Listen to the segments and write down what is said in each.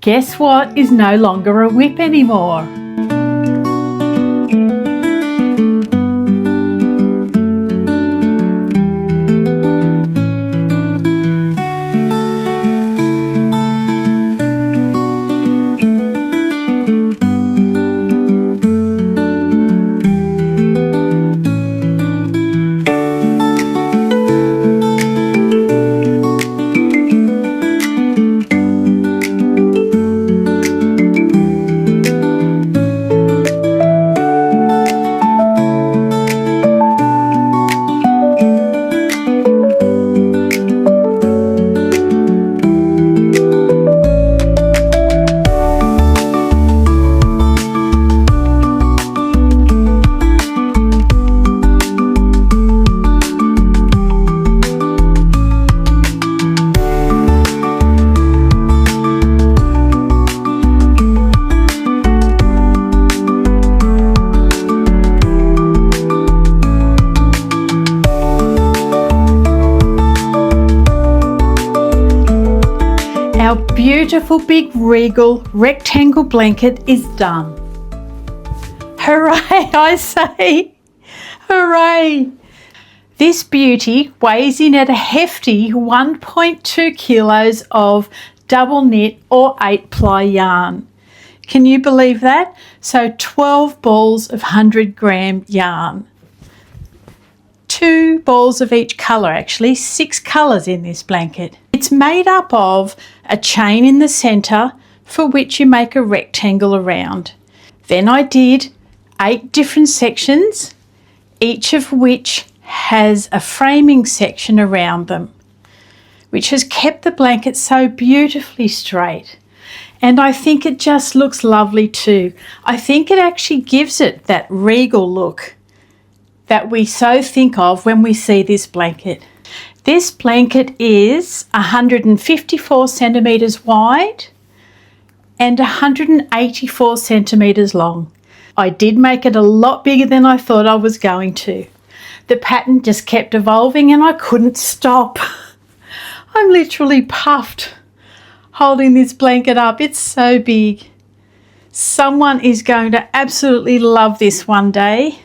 Guess what is no longer a whip anymore? Our beautiful big Regal Rectangle Blanket is done. Hooray, I say, hooray. This beauty weighs in at a hefty 1.2 kilos of double knit or 8-ply yarn. Can you believe that? So 12 balls of 100-gram yarn. 2 balls of each colour, actually 6 colours in this blanket. It's made up of a chain in the centre for which you make a rectangle around. Then I did 8 different sections, each of which has a framing section around them, which has kept the blanket so beautifully straight. And I think it just looks lovely too. I think it actually gives it that regal look that we so think of when we see this blanket. This blanket is 154 centimetres wide and 184 centimetres long. I did make it a lot bigger than I thought I was going to. The pattern just kept evolving and I couldn't stop. I'm literally puffed holding this blanket up. It's so big. Someone is going to absolutely love this one day,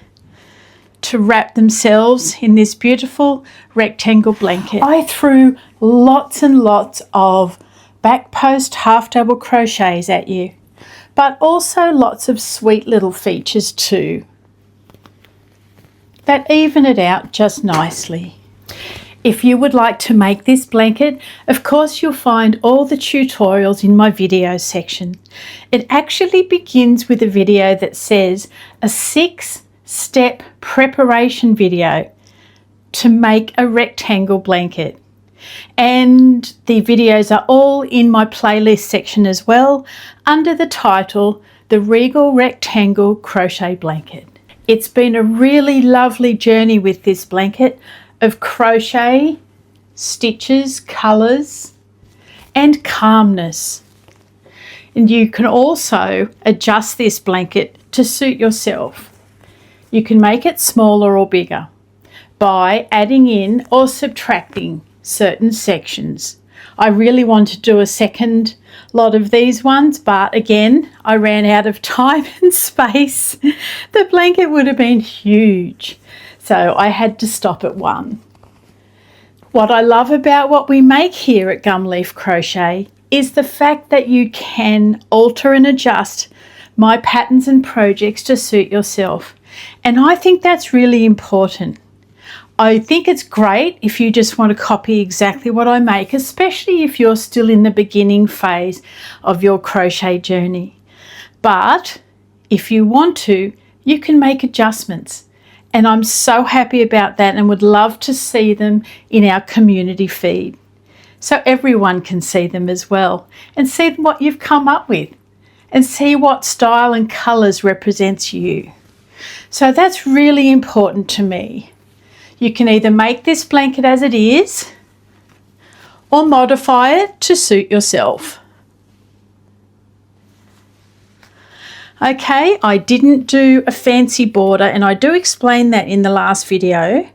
to wrap themselves in this beautiful rectangle blanket. I threw lots and lots of back post half double crochets at you, but also lots of sweet little features too that even it out just nicely. If you would like to make this blanket, of course you'll find all the tutorials in my video section. It actually begins with a video that says a 6-step preparation video to make a rectangle blanket, and the videos are all in my playlist section as well under the title The Regal Rectangle Crochet Blanket. It's been a really lovely journey with this blanket of crochet, stitches, colours and calmness. And you can also adjust this blanket to suit yourself. You can make it smaller or bigger by adding in or subtracting certain sections. I really want to do a second lot of these ones, but again, I ran out of time and space. The blanket would have been huge, so I had to stop at one. What I love about what we make here at Gumleaf Crochet is the fact that you can alter and adjust my patterns and projects to suit yourself. And I think that's really important. I think it's great if you just want to copy exactly what I make, especially if you're still in the beginning phase of your crochet journey. But if you want to, you can make adjustments. And I'm so happy about that and would love to see them in our community feed, so everyone can see them as well and see what you've come up with and see what style and colours represents you. So that's really important to me. You can either make this blanket as it is or modify it to suit yourself. Okay, I didn't do a fancy border, and I do explain that in the last video.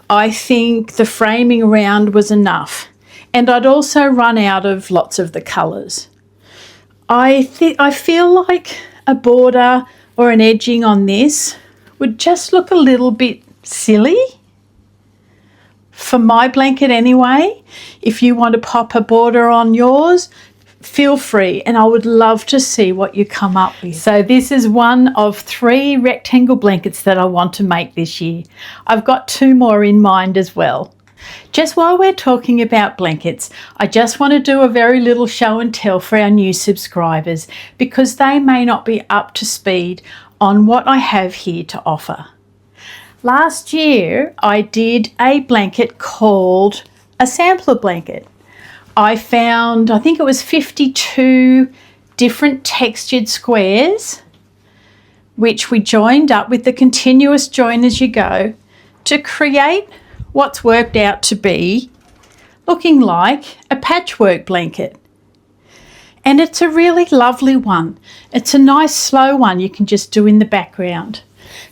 I think the framing around was enough, and I'd also run out of lots of the colours. I feel like a border or an edging on this would just look a little bit silly for my blanket anyway. If you want to pop a border on yours, feel free, and I would love to see what you come up with. So this is one of 3 rectangle blankets that I want to make this year. I've got 2 more in mind as well. Just while we're talking about blankets, I just want to do a very little show and tell for our new subscribers, because they may not be up to speed on what I have here to offer. Last year I did a blanket called a sampler blanket. I found, I think it was 52 different textured squares, which we joined up with the continuous join as you go to create what's worked out to be looking like a patchwork blanket. And it's a really lovely one. It's a nice slow one you can just do in the background,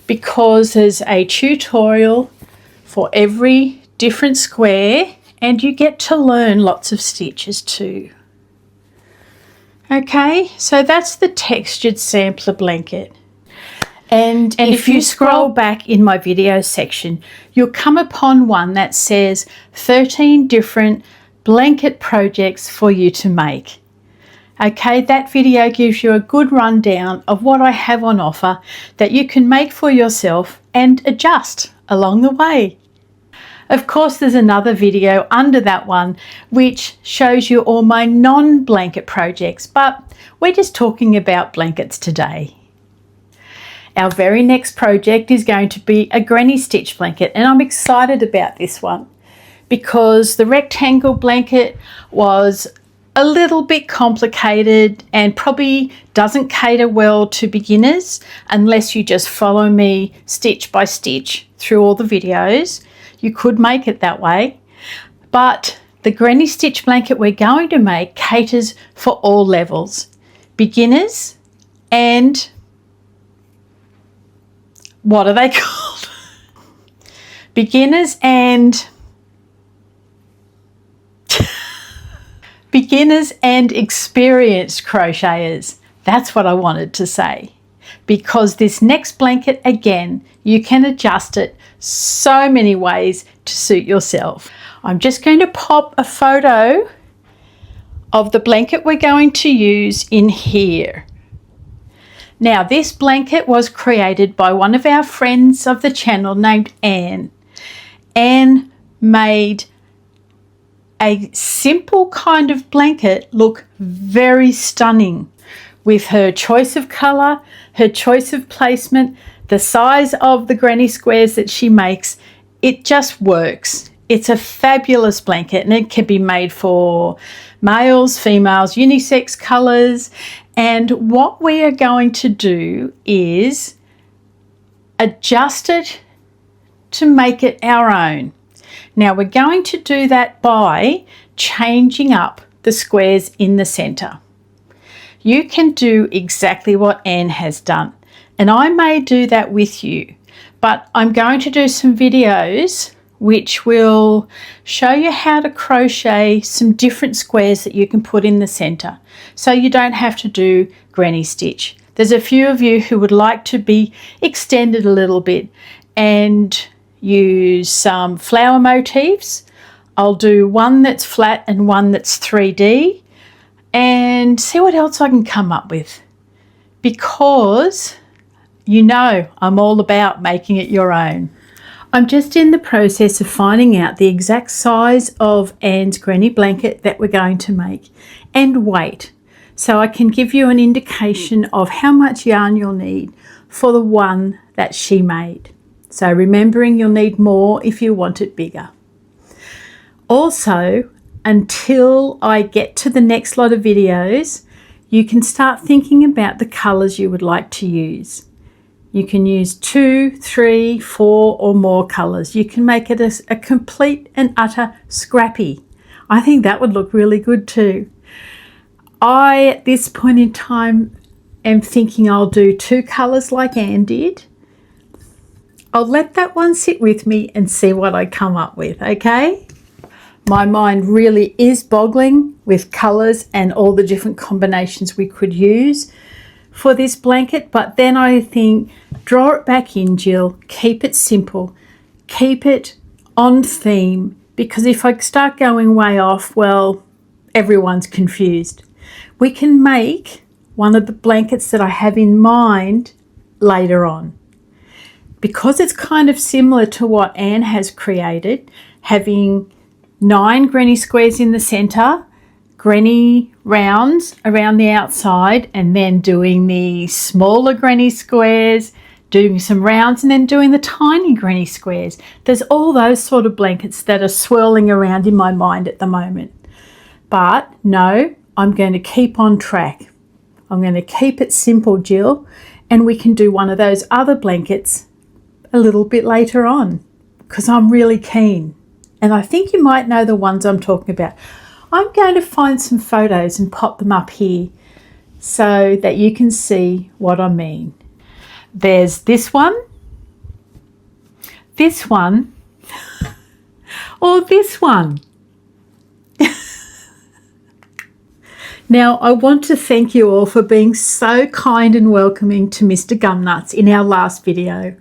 because there's a tutorial for every different square and you get to learn lots of stitches too. Okay, so that's the textured sampler blanket. And if you scroll back in my video section, you'll come upon one that says 13 different blanket projects for you to make. Okay, that video gives you a good rundown of what I have on offer that you can make for yourself and adjust along the way. Of course, there's another video under that one which shows you all my non-blanket projects, but we're just talking about blankets today. Our very next project is going to be a granny stitch blanket, and I'm excited about this one because the rectangle blanket was a little bit complicated and probably doesn't cater well to beginners unless you just follow me stitch by stitch through all the videos. You could make it that way, but the granny stitch blanket we're going to make caters for all levels, beginners and what are they called? Beginners and experienced crocheters. That's what I wanted to say, because this next blanket, again, you can adjust it so many ways to suit yourself. I'm just going to pop a photo of the blanket we're going to use in here. Now, this blanket was created by one of our friends of the channel named Anne. Anne made a simple kind of blanket look very stunning with her choice of colour, her choice of placement, the size of the granny squares that she makes. It just works. It's a fabulous blanket, and it can be made for males, females, unisex colours. And what we are going to do is adjust it to make it our own. Now we're going to do that by changing up the squares in the centre. You can do exactly what Anne has done, and I may do that with you, but I'm going to do some videos which will show you how to crochet some different squares that you can put in the centre, so you don't have to do granny stitch. There's a few of you who would like to be extended a little bit and use some flower motifs. I'll do one that's flat and one that's 3D and see what else I can come up with, because you know I'm all about making it your own. I'm just in the process of finding out the exact size of Anne's granny blanket that we're going to make and weight, so I can give you an indication of how much yarn you'll need for the one that she made. So remembering you'll need more if you want it bigger. Also, until I get to the next lot of videos, you can start thinking about the colours you would like to use. You can use 2, 3, 4 or more colours. You can make it a complete and utter scrappy. I think that would look really good too. I, at this point in time, am thinking I'll do 2 colours like Anne did. I'll let that one sit with me and see what I come up with, okay? My mind really is boggling with colours and all the different combinations we could use for this blanket. But then I think, draw it back in, Jill. Keep it simple. Keep it on theme, because if I start going way off, well, everyone's confused. We can make one of the blankets that I have in mind later on. Because it's kind of similar to what Anne has created, having 9 granny squares in the centre, granny rounds around the outside, and then doing the smaller granny squares, doing some rounds, and then doing the tiny granny squares. There's all those sort of blankets that are swirling around in my mind at the moment. But no, I'm going to keep on track. I'm going to keep it simple, Jill, and we can do one of those other blankets a little bit later on, because I'm really keen. And I think you might know the ones I'm talking about. I'm going to find some photos and pop them up here so that you can see what I mean. There's this one, or this one. Now, I want to thank you all for being so kind and welcoming to Mr Gumnuts in our last video.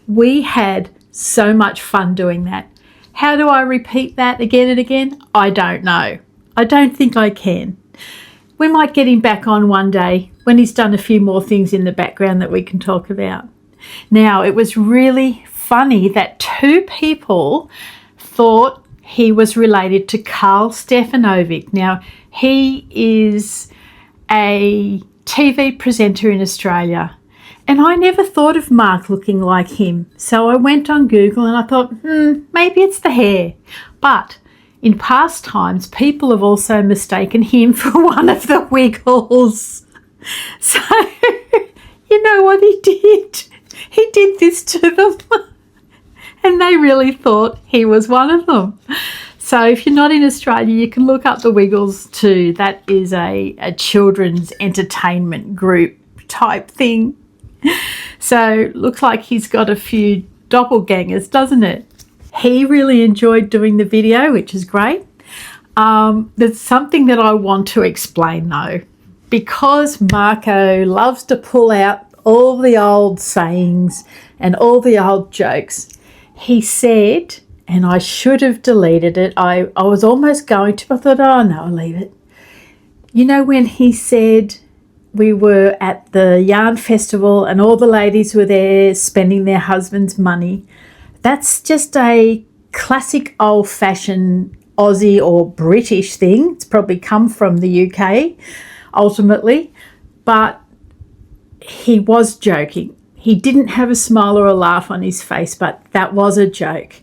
We had so much fun doing that. How do I repeat that again and again? I don't know. I don't think I can. We might get him back on one day when he's done a few more things in the background that we can talk about. Now, it was really funny that 2 people thought he was related to Carl Stefanovic. Now, he is a TV presenter in Australia, and I never thought of Mark looking like him. So I went on Google and I thought, maybe it's the hair. But in past times, people have also mistaken him for one of the Wiggles. So, you know what he did? He did this to them, and they really thought he was one of them. So if you're not in Australia, you can look up the Wiggles too. That is a children's entertainment group type thing. So looks like he's got a few doppelgangers, doesn't it? He really enjoyed doing the video, which is great. There's something that I want to explain though, because Marco loves to pull out all the old sayings and all the old jokes. He said, and I should have deleted it. I was almost going to, but I thought, oh no, I'll leave it. You know, when he said we were at the yarn festival and all the ladies were there spending their husband's money, that's just a classic old-fashioned Aussie or British thing. It's probably come from the UK ultimately, but he was joking. He didn't have a smile or a laugh on his face, but that was a joke.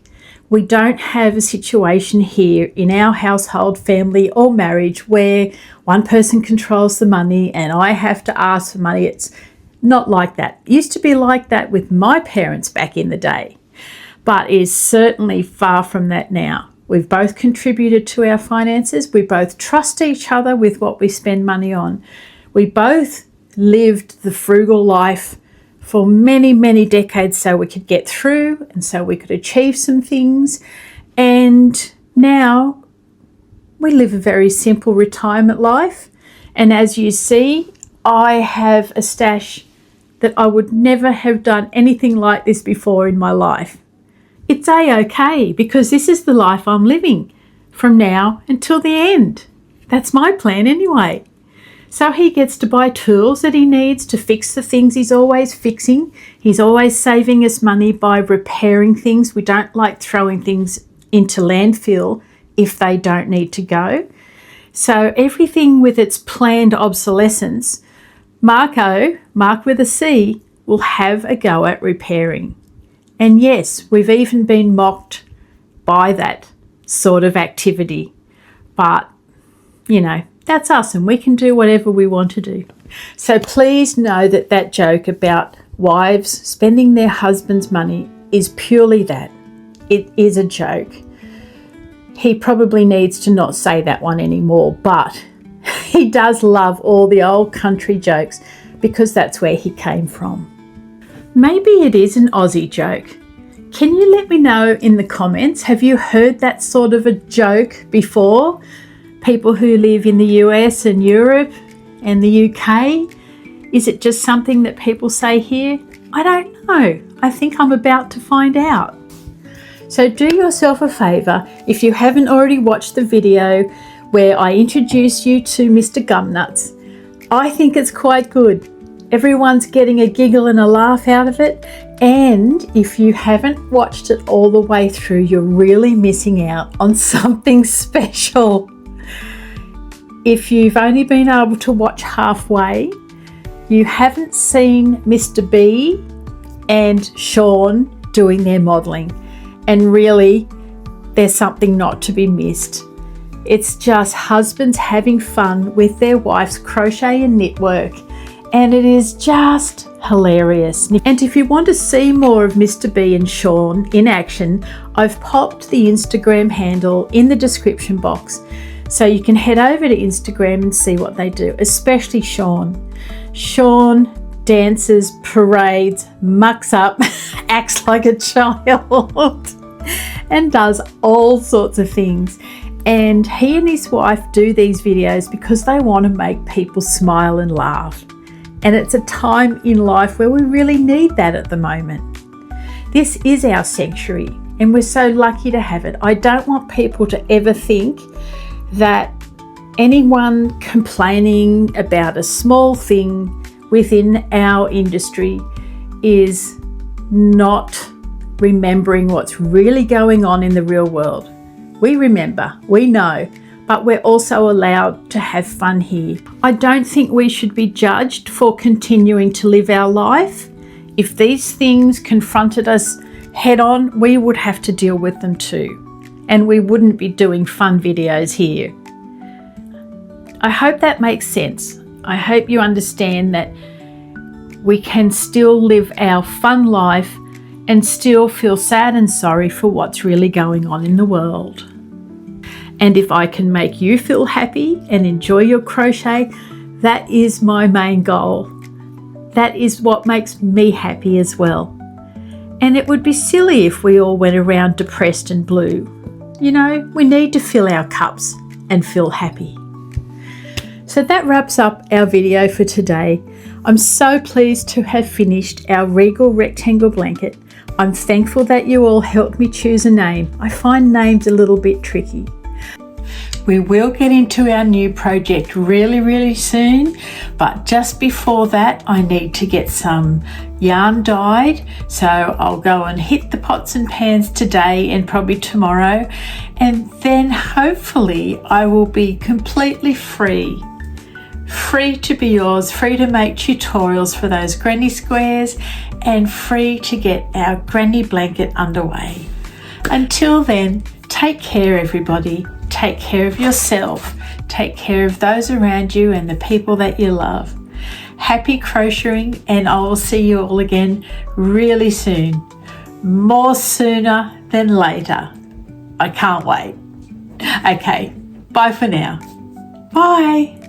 We don't have a situation here in our household, family or marriage where one person controls the money and I have to ask for money. It's not like that. It used to be like that with my parents back in the day, but it is certainly far from that now. We've both contributed to our finances. We both trust each other with what we spend money on. We both lived the frugal life for many, many decades so we could get through and so we could achieve some things. And now we live a very simple retirement life. And as you see, I have a stash that I would never have done anything like this before in my life. It's a-okay because this is the life I'm living from now until the end. That's my plan anyway. So he gets to buy tools that he needs to fix the things he's always fixing. He's always saving us money by repairing things. We don't like throwing things into landfill if they don't need to go. So everything with its planned obsolescence, Mark with a C, will have a go at repairing. And yes, we've even been mocked by that sort of activity. But, you know, that's us and we can do whatever we want to do. So please know that that joke about wives spending their husband's money is purely that. It is a joke. He probably needs to not say that one anymore, but he does love all the old country jokes because that's where he came from. Maybe it is an Aussie joke. Can you let me know in the comments, have you heard that sort of a joke before? people who live in the US and Europe and the UK? Is it just something that people say here? I don't know. I think I'm about to find out. So do yourself a favour, if you haven't already watched the video where I introduce you to Mr Gumnuts. I think it's quite good. Everyone's getting a giggle and a laugh out of it, and if you haven't watched it all the way through, you're really missing out on something special. If you've only been able to watch halfway, you haven't seen Mr B and Sean doing their modelling, and really there's something not to be missed. It's just husbands having fun with their wives' crochet and knit work, and it is just hilarious. And if you want to see more of Mr B and Sean in action, I've popped the Instagram handle in the description box, so you can head over to Instagram and see what they do, especially Sean. Sean dances, parades, mucks up, acts like a child and does all sorts of things. And he and his wife do these videos because they want to make people smile and laugh. And it's a time in life where we really need that at the moment. This is our sanctuary and we're so lucky to have it. I don't want people to ever think that anyone complaining about a small thing within our industry is not remembering what's really going on in the real world. We remember, we know, but we're also allowed to have fun here. I don't think we should be judged for continuing to live our life. If these things confronted us head on, we would have to deal with them too. And we wouldn't be doing fun videos here. I hope that makes sense. I hope you understand that we can still live our fun life and still feel sad and sorry for what's really going on in the world. And if I can make you feel happy and enjoy your crochet, that is my main goal. That is what makes me happy as well. And it would be silly if we all went around depressed and blue. You know, we need to fill our cups and feel happy. So that wraps up our video for today. I'm so pleased to have finished our Regal Rectangle Blanket. I'm thankful that you all helped me choose a name. I find names a little bit tricky. We will get into our new project really soon, but just before that I need to get some yarn dyed, so I'll go and hit the pots and pans today and probably tomorrow, and then hopefully I will be completely free to be yours, free to make tutorials for those granny squares and free to get our granny blanket underway. Until then, take care everybody. Take care of yourself, take care of those around you and the people that you love. Happy crocheting, and I will see you all again really soon. More sooner than later. I can't wait. Okay, bye for now. Bye.